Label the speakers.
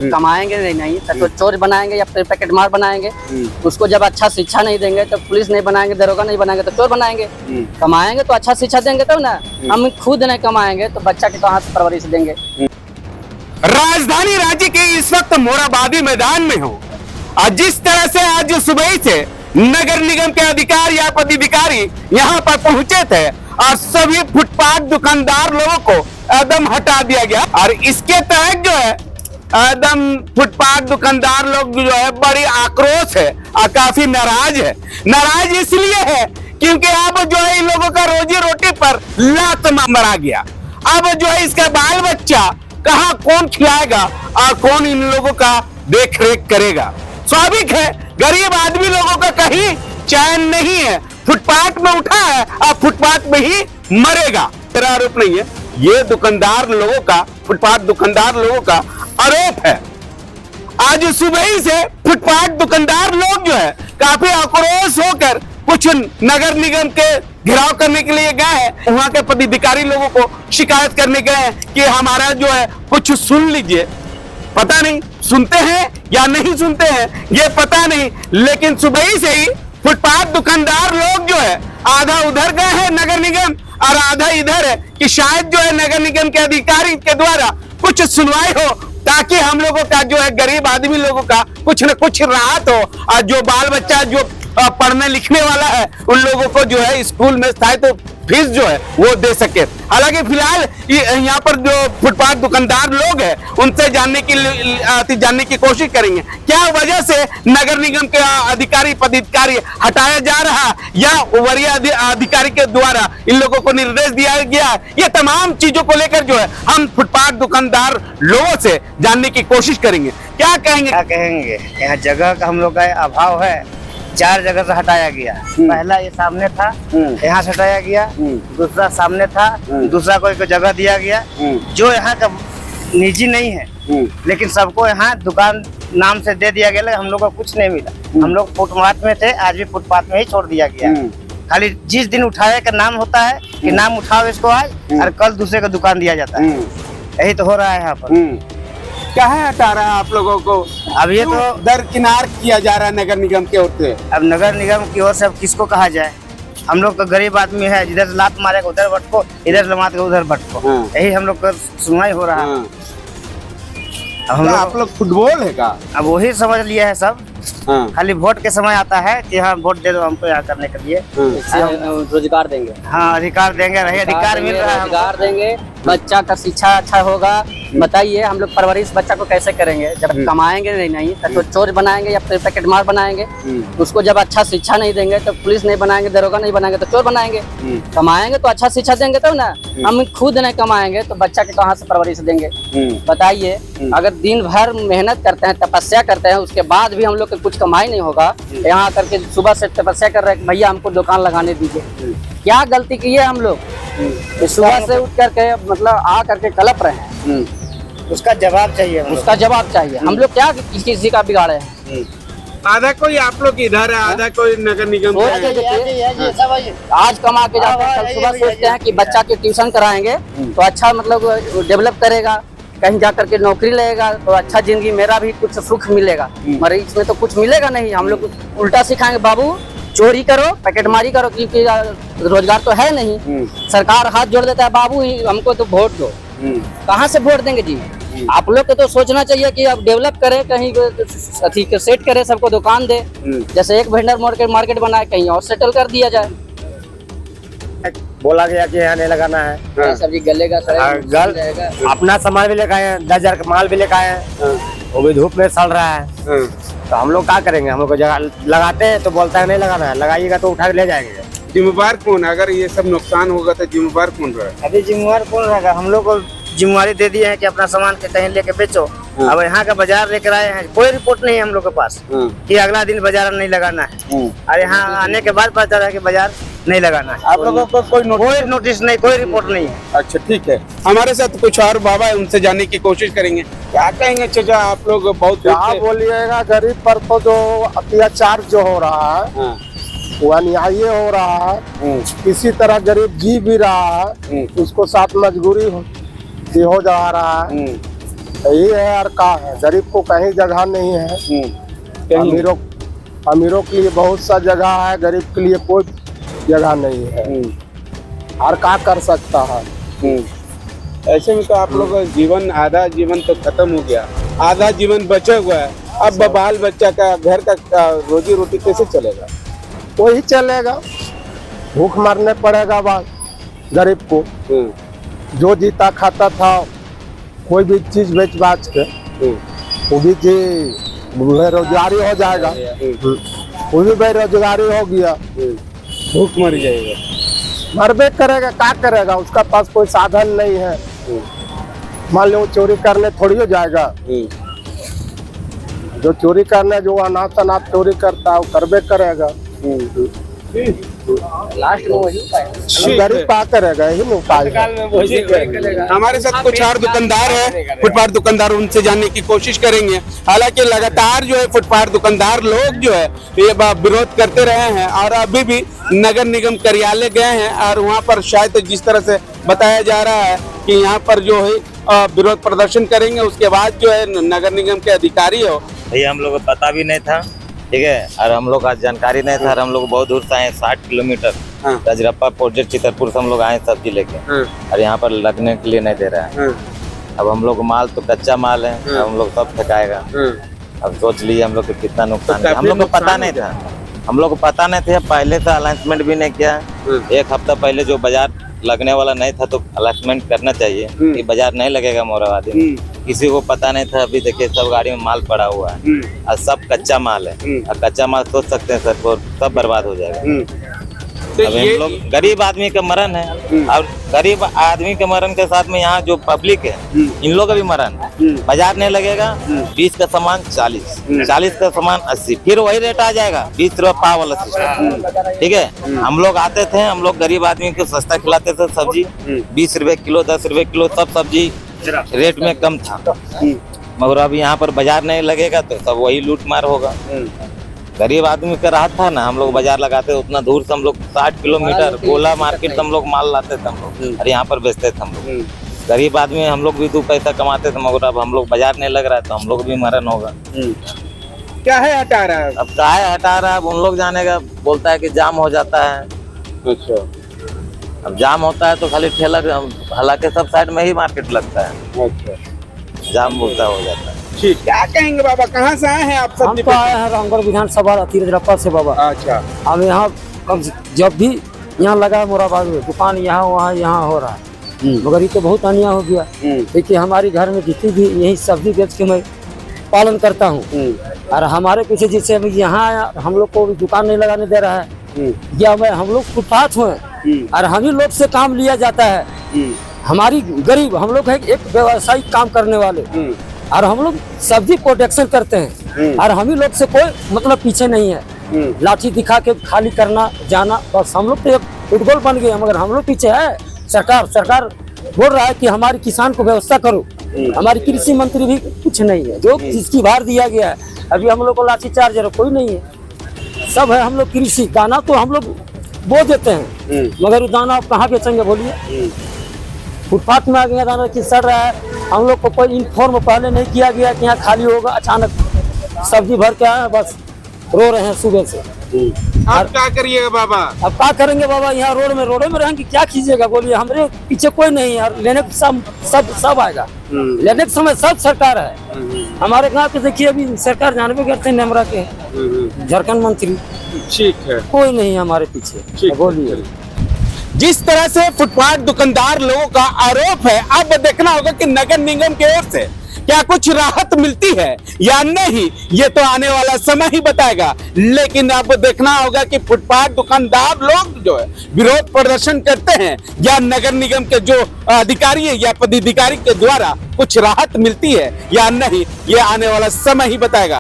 Speaker 1: कमाएंगे नहीं तो चोर बनाएंगे या फिर पैकेट मार बनाएंगे। उसको जब अच्छा शिक्षा नहीं देंगे तो पुलिस नहीं बनाएंगे, दरोगा नहीं बनाएंगे तो चोर बनाएंगे। कमाएंगे तो अच्छा शिक्षा देंगे तब ना। हम खुद नहीं कमाएंगे तो बच्चा के कहाँ से परवरिश देंगे।
Speaker 2: राजधानी राज्य के इस वक्त मोराबादी मैदान में हूँ और जिस तरह से आज सुबह से नगर निगम के अधिकारी या पदाधिकारी यहाँ पर पहुंचे थे और सभी फुटपाथ दुकानदार लोगों को एकदम हटा दिया गया और इसके तहत जो है एकदम फुटपाथ दुकानदार लोग जो है बड़ी आक्रोश है और काफी नाराज है। नाराज इसलिए है क्योंकि अब जो है इन लोगों का रोजी रोटी पर लात मरा गया। अब जो है इसका बाल बच्चा कहाँ कौन खिलाएगा और कौन इन लोगों का देख रेख करेगा। स्वाभाविक है गरीब आदमी लोगों का कहीं चैन नहीं है, फुटपाथ में उठा है और फुटपाथ में ही मरेगा। मेरा आरोप नहीं है, ये दुकानदार लोगों का, फुटपाथ दुकानदार लोगों का आरोप है। आज सुबह ही से फुटपाथ दुकानदार लोग जो है काफी आक्रोश होकर कुछ नगर निगम के घेराव करने के लिए गए हैं। वहां के पदाधिकारी लोगों को शिकायत करने गए हैं कि हमारा जो है कुछ सुन लीजिए। पता नहीं सुनते हैं या नहीं सुनते हैं ये पता नहीं, लेकिन सुबह ही से ही फुटपाथ दुकानदार लोग जो है आधा उधर गए हैं नगर निगम और आधा इधर है कि शायद जो है नगर निगम के अधिकारी के द्वारा कुछ सुनवाई हो ताकि हम लोगों का जो है गरीब आदमी लोगों का कुछ न कुछ राहत हो और जो बाल बच्चा जो पढ़ने लिखने वाला है उन लोगों को जो है स्कूल में स्थायित्व फीस जो है वो दे सके। हालांकि फिलहाल यहाँ पर जो फुटपाथ दुकानदार लोग हैं उनसे जानने की कोशिश करेंगे क्या वजह से नगर निगम के अधिकारी पदाधिकारी हटाया जा रहा या वरीय अधिकारी के द्वारा इन लोगों को निर्देश दिया गया। ये तमाम चीजों को लेकर जो है हम फुटपाथ दुकानदार लोगों से जानने की कोशिश करेंगे। क्या कहेंगे?
Speaker 3: यहाँ जगह का हम लोग का अभाव है। 4 जगह से हटाया गया। पहला ये सामने था, यहाँ से हटाया गया। दूसरा सामने था, दूसरा को जगह दिया गया जो यहाँ का निजी नहीं है, लेकिन सबको यहाँ दुकान नाम से दे दिया गया। हम लोग को कुछ नहीं मिला। हम लोग फुटपाथ में थे, आज भी फुटपाथ में ही छोड़ दिया गया। खाली जिस दिन उठाने का नाम होता है कि नाम उठाओ इसको आज और कल दूसरे को दुकान दिया जाता है। यही तो हो रहा है यहाँ पर।
Speaker 2: क्या है हटा रहा है आप लोगों को?
Speaker 3: अब ये तो
Speaker 2: दरकिनार किया जा रहा है नगर निगम की ओर से।
Speaker 3: अब नगर निगम की ओर से अब किसको कहा जाए? हम लोग तो गरीब आदमी है, जिधर से लात मारेगा उधर भटको, इधर से मारेगा उधर भटको। यही हम लोग का सुनवाई हो रहा है।
Speaker 2: अब आप लोग फुटबॉल है का?
Speaker 3: अब वही समझ लिया है सब। खाली वोट के समय आता है कि हाँ वोट दे दो हमको यहाँ करने के लिए।
Speaker 1: रोजगार देंगे।
Speaker 3: हाँ अधिकार देंगे, रही अधिकार मिल रहा है।
Speaker 1: रोजगार देंगे, बच्चा का शिक्षा अच्छा होगा। बताइए हम लोग परवरिश बच्चा को कैसे करेंगे जब कमाएंगे नहीं तो चोर बनाएंगे या फिर पैकेट मार बनाएंगे। उसको जब अच्छा शिक्षा नहीं देंगे तो पुलिस नहीं बनाएंगे, दरोगा नहीं बनाएंगे तो चोर बनाएंगे। कमाएंगे तो अच्छा शिक्षा देंगे तब ना। हम खुद नहीं कमाएंगे तो बच्चा के कहाँ से परवरिश देंगे। बताइए अगर दिन भर मेहनत करते हैं, तपस्या करते हैं, उसके बाद भी हम लोग कुछ कमाई नहीं होगा। यहाँ करके सुबह से तपस्या कर रहे हैं भैया हमको दुकान लगाने दीजिए। क्या गलती की है हम लोग? सुबह से उठ करके मतलब आ करके कलप रहे हैं।
Speaker 3: उसका जवाब चाहिए,
Speaker 1: उसका जवाब चाहिए। हम लोग क्या किसी का बिगाड़े हैं?
Speaker 2: आधा कोई आप लोग इधर है, आधा कोई नगर निगम।
Speaker 1: आज कमा के जाते हैं, कल सुबह सोचते हैं कि बच्चा के ट्यूशन कराएंगे तो अच्छा मतलब डेवलप करेगा, कहीं जाकर के नौकरी लेगा तो अच्छा जिंदगी मेरा भी कुछ सुख मिलेगा। मगर इसमें तो कुछ मिलेगा नहीं। हम लोग उल्टा सिखाएंगे बाबू चोरी करो, पैकेटमारी करो, क्योंकि रोजगार तो है नहीं। सरकार हाथ जोड़ देता है बाबू हमको तो वोट दो। कहाँ से वोट देंगे जी? आप लोग को तो सोचना चाहिए कि अब डेवलप करे, कहीं अथी सेट करे, सबको दुकान दे। जैसे एक वेंडर मार्केट बनाए, कहीं और सेटल कर दिया जाए।
Speaker 3: बोला गया कि यहाँ नहीं लगाना है।
Speaker 1: सब्जी गलेगा,
Speaker 3: अपना सामान भी लेकर आए, 10,000 का माल भी लेकर आए, वो भी धूप में सड़ रहा है। तो हम लोग क्या करेंगे? हम लोग को जगह लगाते हैं तो बोलता है नहीं लगाना है, लगाइएगा तो उठा के ले जाएंगे।
Speaker 2: जिम्मेवार कौन? अगर ये सब नुकसान होगा तो जिम्मेवार कौन रहेगा?
Speaker 3: अभी जिम्मेवार कौन रहेगा? हम लोग को जिम्मेवारी दे दी है कि अपना सामान के कहीं लेके बेचो। अब यहाँ का बाजार लेकर आए हैं, कोई रिपोर्ट नहीं है हम लोग के पास कि अगला दिन बाजार नहीं लगाना है। और यहाँ आने के बाद पता चला कि बाजार नहीं लगाना है।
Speaker 2: आप लोगों को कोई
Speaker 3: नोटिस नहीं, कोई रिपोर्ट नहीं है।
Speaker 2: अच्छा ठीक है, हमारे साथ कुछ और बाबा है, उनसे जानने की कोशिश करेंगे। क्या कहेंगे चाचा आप लोग? बहुत
Speaker 4: बोलिएगा गरीब पर तो जो अत्याचार जो हो रहा है वो अन्याय हो रहा है। किसी तरह गरीब जी भी रहा है, उसको साथ मजबूरी हो जा रहा है। यही है और का है, गरीब को कहीं जगह नहीं है। अमीरों के लिए बहुत सा जगह है, गरीब के लिए कोई जगह नहीं है। और क्या कर सकता है।
Speaker 2: ऐसे में तो आप लोग का जीवन, आधा जीवन तो खत्म हो गया, आधा जीवन बचा हुआ है। अब बाल बच्चा का, घर का रोजी रोटी कैसे चलेगा?
Speaker 4: वही चलेगा, भूख मरने पड़ेगा बात गरीब को। जो जीता खाता था कोई भी चीज बेच बाच के वो भी बेरोजगारी हो जाएगा। वो भी बेरोजगारी हो गया,
Speaker 2: भूख मर जाएगा,
Speaker 4: मरबे करेगा। क्या करेगा, उसका पास कोई साधन नहीं है। मान लो चोरी करने थोड़ी हो जाएगा। जो चोरी करने, जो अनाथ अनाथ चोरी करता है वो करबे करेगा।
Speaker 1: लास्ट में वही उपाय
Speaker 4: गरीब क्या करेगा, यही में उपाय है।
Speaker 2: हमारे साथ कुछ और दुकानदार है, फुटपाथ दुकानदार, उनसे जानने की कोशिश करेंगे। हालांकि लगातार जो है फुटपाथ दुकानदार लोग जो है ये विरोध करते रहे हैं और अभी भी नगर निगम कार्यालय गए हैं और वहां पर शायद जिस तरह से बताया जा रहा है कि यहाँ पर जो है विरोध प्रदर्शन करेंगे, उसके बाद जो है नगर निगम के अधिकारी हो।
Speaker 5: भैया हम लोग को पता भी नहीं था, ठीक है, और हम लोग आज जानकारी नहीं था। और हम लोग बहुत दूर से आए, 60 किलोमीटर रजरप्पा प्रोजेक्ट चितरपुर से हम लोग आए सब्जी लेके, और यहाँ पर लगने के लिए नहीं दे रहा है। अब हम लोग माल तो कच्चा माल है, अब हम लोग सब फेंकाएगा। अब सोच लीजिए हम लोग को कितना नुकसान है। हम लोग को पता नहीं था, हम लोग को पता नहीं था, पहले से अनाउंसमेंट भी नहीं किया। एक हफ्ता पहले जो बाजार लगने वाला नहीं था तो अनाउंसमेंट करना चाहिए कि बाजार नहीं लगेगा मोराबादी में। किसी को पता नहीं था। अभी देखिए सब गाड़ी में माल पड़ा हुआ है और सब कच्चा माल है, और कच्चा माल सोच सकते हैं सर, सब बर्बाद हो जाएगा।
Speaker 2: तो
Speaker 5: अब हम लोग गरीब आदमी का मरण है, और गरीब आदमी के मरण के साथ में यहाँ जो पब्लिक है इन लोग का भी मरण है। बाजार नहीं लगेगा, 20 का सामान 40, 40 का सामान 80, फिर वही रेट आ जाएगा, 20 रुपये पाव वाला सिस्टम। ठीक है, हम लोग आते थे, हम लोग गरीब आदमी को सस्ता खिलाते थे सब्जी, 20 रुपए किलो, 10 रुपए किलो, सब सब्जी रेट में कम था। मगर अब यहाँ पर बाजार नहीं लगेगा तो सब वही लूट मार होगा। गरीब आदमी का राहत था ना, हम लोग बाजार लगाते, उतना दूर से हम लोग 60 किलोमीटर गोला मार्केट से हम लोग माल लाते थे हम लोग, और यहाँ पर बेचते थे हम लोग। गरीब आदमी हम लोग भी 2 पैसा कमाते थे, मगर अब हम लोग बाजार नहीं लग रहा है तो हम लोग भी मरण होगा।
Speaker 2: क्या है हटा रहा है?
Speaker 5: अब काहे हटा रहा है, अब उन लोग जानेगा। बोलता है कि जाम हो जाता है।
Speaker 2: अच्छा,
Speaker 5: अब जाम होता है तो खाली ठेला, हालांकि सब साइड में ही मार्केट लगता है।
Speaker 2: अच्छा,
Speaker 5: जाम बोलता हो जाता है।
Speaker 2: ठीक, क्या कहेंगे बाबा, कहाँ से आए हैं आप?
Speaker 1: हम तो आए हैं रामगढ़ विधानसभा रजरप्पा से बाबा।
Speaker 2: अच्छा,
Speaker 1: हम यहाँ जब भी यहाँ लगा है मोराबाद में दुकान, यहाँ वहाँ यहाँ हो रहा है, मगर ये तो बहुत अन्याय हो गया। देखिए हमारे घर में जितनी भी यही सब्जी बेच के मैं पालन करता हूँ, और हमारे पीछे जिससे यहाँ हम लोग को दुकान नहीं लगाने दे रहा है, या हम लोग फुटपाथ हुए और हम ही लोग से काम लिया जाता है। हमारी गरीब, हम लोग है एक व्यवसायिक काम करने वाले, और हम लोग सब्जी प्रोडक्शन करते हैं, और हम ही लोग से कोई मतलब पीछे नहीं है। लाठी दिखा के खाली करना जाना, बस हम लोग तो एक फुटबॉल बन गए, मगर हम लोग पीछे है। सरकार बोल रहा है कि हमारे किसान को व्यवस्था करो, हमारी कृषि मंत्री भी कुछ नहीं है। जो जिसकी भार दिया गया है, अभी हम लोग को लाठी चार्ज कोई नहीं है, सब है। हम लोग कृषि दाना तो हम लोग बो देते हैं, मगर दाना आप कहाँ बेचेंगे बोलिए? फुटपाथ में आ गया दाना कि सड़ रहा है। हम लोग को कोई इन्फॉर्म पहले नहीं किया गया कि यहाँ खाली होगा, अचानक सब्जी भर के आए, बस रो रहे हैं सुबह से।
Speaker 2: आप क्या करिएगा बाबा?
Speaker 1: अब क्या करेंगे बाबा, यहाँ रोड में रहेंगे, क्या कीजिएगा बोलिए? हमारे पीछे कोई नहीं है, लेने को सब आएगा, लेने के समय सब सरकार है। हमारे गाँव पे देखिए अभी सरकार जानबे करते हैं, नेमरा के झारखंड मंत्री,
Speaker 2: ठीक है,
Speaker 1: कोई नहीं है हमारे पीछे। बोलिए,
Speaker 2: जिस तरह से फुटपाथ दुकानदार लोगों का आरोप है, अब देखना होगा कि नगर निगम की ओर से क्या कुछ राहत मिलती है या नहीं, ये तो आने वाला समय ही बताएगा। लेकिन अब देखना होगा कि फुटपाथ दुकानदार लोग जो है विरोध प्रदर्शन करते हैं, या नगर निगम के जो अधिकारी है या पदाधिकारी के द्वारा कुछ राहत मिलती है या नहीं, ये आने वाला समय ही बताएगा।